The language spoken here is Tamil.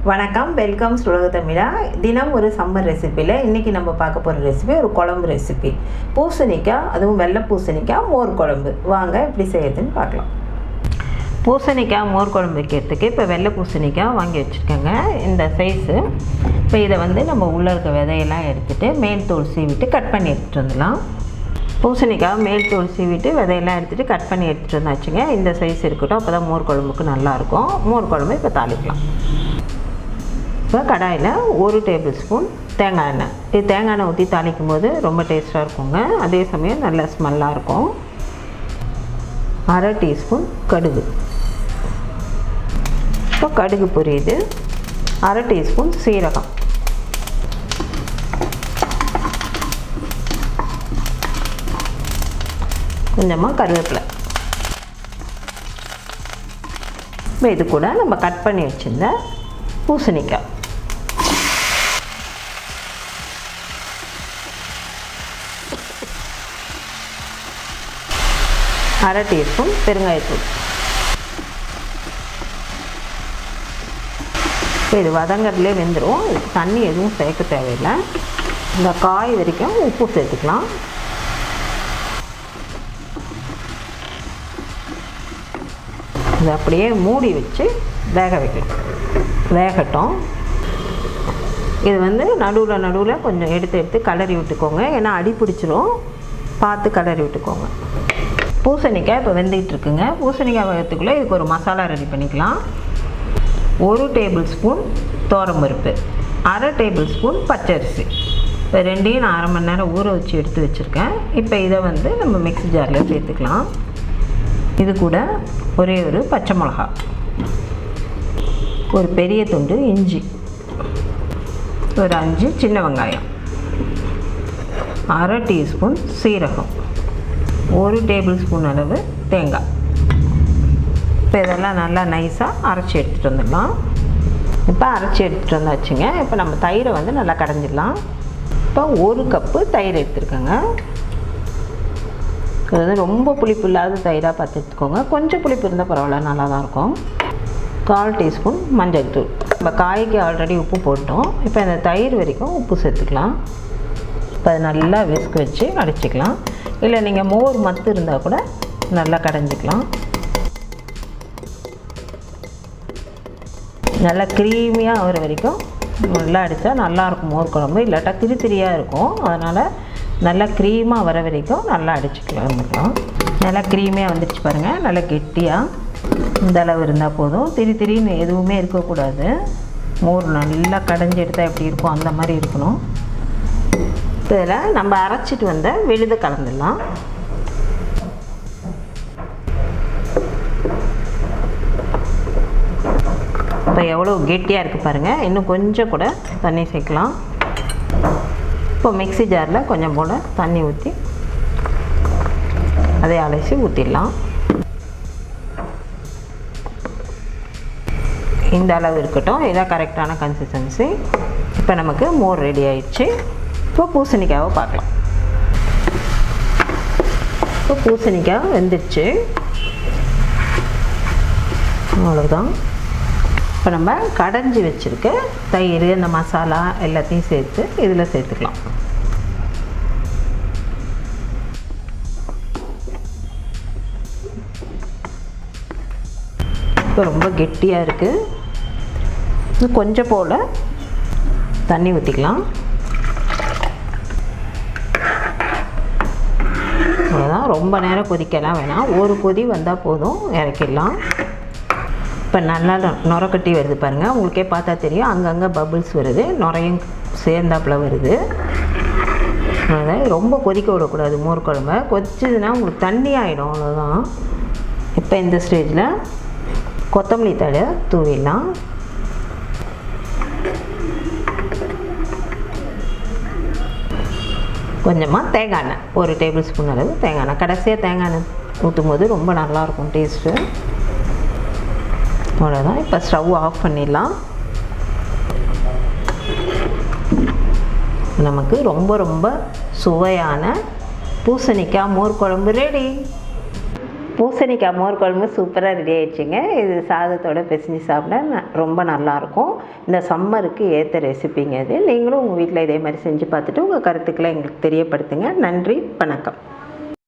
வணக்கம், வெல்கம் சுலக தமிழா. தினம் ஒரு சம்மர் ரெசிப்பியில் இன்றைக்கி நம்ம பார்க்க போகிற ரெசிபி ஒரு குழம்பு ரெசிபி. பூசணிக்காய், அதுவும் வெள்ளை பூசணிக்காய் மோர் குழம்பு. வாங்க எப்படி செய்யறதுன்னு பார்க்கலாம். பூசணிக்காய் மோர் குழம்பு வைக்கிறதுக்கு இப்போ வெள்ளை பூசணிக்காய் வாங்கி வச்சுருக்கேங்க, இந்த சைஸு. இப்போ இதை நம்ம உள்ளே இருக்க விதையெல்லாம் எடுத்துகிட்டு மேல் தோல் சீவிட்டு கட் பண்ணி எடுத்துகிட்டு வந்துடலாம். பூசணிக்காய் மேல் தோல் சீவிட்டு விதையெல்லாம் எடுத்துகிட்டு கட் பண்ணி எடுத்துகிட்டு வந்தாச்சுங்க. இந்த சைஸ் இருக்கட்டும், அப்போ தான் மோர் குழம்புக்கு நல்லாயிருக்கும். மோர் குழம்பு இப்போ தாளிக்கலாம். இப்போ கடாயில் 1 டேபிள் ஸ்பூன் தேங்காய் எண்ணெய். இது தேங்காய் எண்ணெய் ஊற்றி தாளிக்கும் போது ரொம்ப டேஸ்ட்டாக இருக்குங்க, அதே சமயம் நல்ல ஸ்மெல்லாக இருக்கும். 1/2 டீஸ்பூன் கடுகு. இப்போ கடுகு பொரியுது. 1/2 டீஸ்பூன் சீரகம். கொஞ்சமாக கருவேப்பிலை. இப்போ இது கூட நம்ம கட் பண்ணி வச்சுருந்த பூசணிக்காய். அரை டீஸ்பூன் பெருங்காயத்தூள். இப்போ இது வதங்கிறதுலே வெந்துடும், இதுக்கு தண்ணி எதுவும் சேர்க்க தேவையில்லை. இந்த காய் வரைக்கும் உப்பு சேர்த்துக்கலாம். இதை அப்படியே மூடி வச்சு வேக வைக்கலாம். வேகட்டும். இது நடுவில் கொஞ்சம் எடுத்து கலரி விட்டுக்கோங்க, ஏன்னா அடி பிடிச்சிரும், பார்த்து கலரி விட்டுக்கோங்க. பூசணிக்காய் இப்போ வெந்துகிட்ருக்குங்க. பூசணிக்காய் வேகத்துக்குள்ளே இதுக்கு ஒரு மசாலா ரெடி பண்ணிக்கலாம். 1 டேபிள் ஸ்பூன் துவரம்பருப்பு, 1/2 டேபிள் ஸ்பூன் பச்சரிசி. இப்போ ரெண்டையும் நான் 1/2 மணி நேரம் ஊற வச்சு எடுத்து வச்சுருக்கேன். இப்போ இதை நம்ம மிக்ஸி ஜாரில் சேர்த்துக்கலாம். இது கூட ஒரே ஒரு பச்சை மிளகா, ஒரு பெரிய துண்டு இஞ்சி, ஒரு 5 சின்ன வெங்காயம், 1/2 டீஸ்பூன் சீரகம், 1 டேபிள் ஸ்பூன் அளவு தேங்காய். இப்போ இதெல்லாம் நல்லா நைஸாக அரைச்சி எடுத்துகிட்டு வந்துடலாம். இப்போ அரைச்சி எடுத்துகிட்டு வந்தாச்சுங்க. இப்போ நம்ம தயிரை நல்லா கடைஞ்சிடலாம். இப்போ 1 கப்பு தயிர் எடுத்துருக்கேங்க. இது ரொம்ப புளிப்பு இல்லாத தயிராக பார்த்து எடுத்துக்கோங்க. கொஞ்சம் புளிப்பு இருந்தால் பரவாயில்ல, நல்லா தான் இருக்கும். 1/4 டீஸ்பூன் மஞ்சள் தூள். நம்ம காய்க்கு ஆல்ரெடி உப்பு போட்டோம். இப்போ இந்த தயிர் வரைக்கும் உப்பு சேர்த்துக்கலாம். இப்போ அதை நல்லா விஸ்க் வச்சு அடிச்சிக்கலாம். இல்லை நீங்கள் மோர் மத்து இருந்தால் கூட நல்லா கடைஞ்சிக்கலாம். நல்லா க்ரீமியாக ஆகிற வரைக்கும் நல்லா அடித்தா நல்லாயிருக்கும் மோர் குழம்பு. இல்லாட்டா திரியாக இருக்கும், அதனால் நல்லா க்ரீமாக வர வரைக்கும் நல்லா அடிச்சுக்கலாம். நல்லா க்ரீமியாக வந்துடுச்சு பாருங்கள், நல்லா கெட்டியாக இந்த அளவு இருந்தால் போதும். திரின்னு எதுவுமே இருக்கக்கூடாது. மோர் நல்லா கடைஞ்சி எடுத்தால் எப்படி இருக்கும் அந்த மாதிரி இருக்கணும். இதில் நம்ம அரைச்சிட்டு வந்த விழுதை கலந்துடலாம். இப்போ எவ்வளோ கெட்டியாக இருக்குது பாருங்கள். இன்னும் கொஞ்சம் கூட தண்ணி சேர்க்கலாம். இப்போ மிக்ஸி ஜாரில் கொஞ்சம் போல் தண்ணி ஊற்றி அதை அலசி ஊற்றிடலாம். இந்த அளவு இருக்கட்டும், இதான் கரெக்டான கன்சிஸ்டன்சி. இப்போ நமக்கு மோர் ரெடி ஆயிடுச்சு. இப்போ பூசணிக்காவை பார்க்கலாம். இப்போ பூசணிக்காய் வெந்துடுச்சு, அவ்வளோதான். இப்போ நம்ம கடைஞ்சி வச்சுருக்க தயிர், அந்த மசாலா எல்லாத்தையும் சேர்த்து இதில் சேர்த்துக்கலாம். இப்போ ரொம்ப கெட்டியாக இருக்குது. கொஞ்சம் போல் தண்ணி ஊற்றிக்கலாம். அவ்வளோதான், ரொம்ப நேரம் கொதிக்கலாம் வேணாம், ஒரு கொதி வந்தால் போதும், இறக்கிடலாம். இப்போ நல்லா நுரக்கட்டி வருது பாருங்கள், உங்களுக்கே பார்த்தா தெரியும். அங்கங்கே பபிள்ஸ் வருது, நுரையும் சேர்ந்தாப்பில் வருது. அதான் ரொம்ப கொதிக்க விடக்கூடாது மோர் குழம்ப. கொதிச்சதுன்னா உங்களுக்கு தண்ணி ஆகிடும், அவ்வளோதான். இப்போ இந்த ஸ்டேஜில் கொத்தமல்லி தழை தூவிடலாம். கொஞ்சமாக தேங்காய் எண்ணெய், 1 டேபிள் ஸ்பூன் அளவு தேங்காய் எண்ணெய். கடைசியாக தேங்காய் எண்ணெய் ஊற்றும் போது ரொம்ப நல்லாயிருக்கும் டேஸ்ட்டு. அவ்வளோதான். இப்போ ஸ்டவ் ஆஃப் பண்ணிடலாம். நமக்கு ரொம்ப சுவையான பூசணிக்காய் மோர் குழம்பு ரெடி. பூசணிக்காய் மோர் குழம்பு சூப்பராக ரெடி ஆகிடுச்சிங்க. இது சாதத்தோடு பிசைஞ்சு சாப்பிட ரொம்ப நல்லாயிருக்கும். இந்த சம்மருக்கு ஏற்ற ரெசிபிங்க இது. நீங்களும் உங்கள் வீட்டில் இதே மாதிரி செஞ்சு பார்த்துட்டு உங்கள் கருத்துக்களை எங்களுக்கு தெரியப்படுத்துங்க. நன்றி, வணக்கம்.